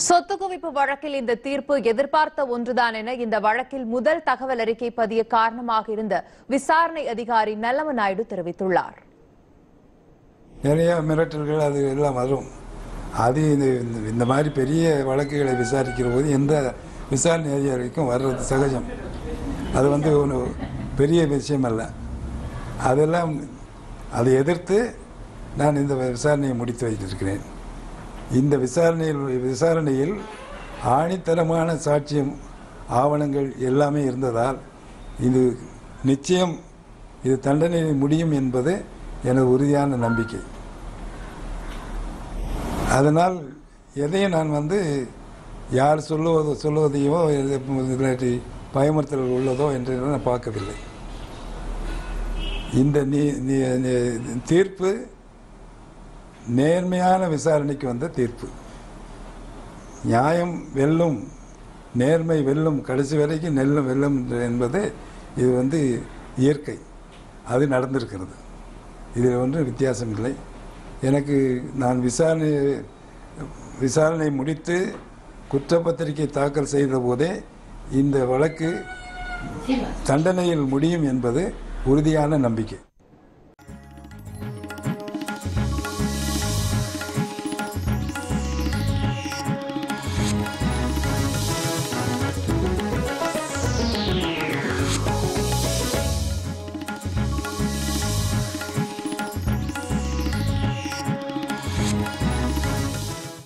சொத்து குவிப்பு வழக்கில் இந்த தீர்ப்பு எதிர்பார்த்த ஒன்றுதான் என இந்த வழக்கில் முதல் தகவல் அறிக்கை பதிய காரணமாக இருந்த விசாரணை அதிகாரி நல்லம நாயுடு தெரிவித்துள்ளார். நிறைய மிரட்டல்கள் அது எல்லாம் வரும். அது இந்த மாதிரி பெரிய வழக்குகளை விசாரிக்கிற போது எந்த விசாரணை அதிகாரிக்கும் வர்றது சகஜம். அது ஒரு பெரிய விஷயம் அல்ல. அதெல்லாம் அதை எதிர்த்து நான் இந்த விசாரணையை முடித்து வைத்திருக்கிறேன். இந்த விசாரணையில் ஆணித்தரமான சாட்சியம் ஆவணங்கள் எல்லாமே இருந்ததால் இது நிச்சயம் இது தண்டனை முடியும் என்பது எனது உறுதியான நம்பிக்கை. அதனால் எதையும் நான் யார் சொல்லுவதையோ பயமுறுத்தல் உள்ளதோ என்று நான் பார்க்கவில்லை. இந்த தீர்ப்பு நேர்மையான விசாரணைக்கு வந்த தீர்ப்பு. நியாயம் வெல்லும், நேர்மை வெல்லும், கடைசி வரைக்கும் வெல்லும் என்பது இது இயற்கை. அது நடந்திருக்கிறது. இதில் ஒன்றும் வித்தியாசம் இல்லை. எனக்கு நான் விசாரணை முடித்து குற்றப்பத்திரிகை தாக்கல் செய்த போதே இந்த வழக்கு தண்டனையில் முடியும் என்பது உறுதியான நம்பிக்கை.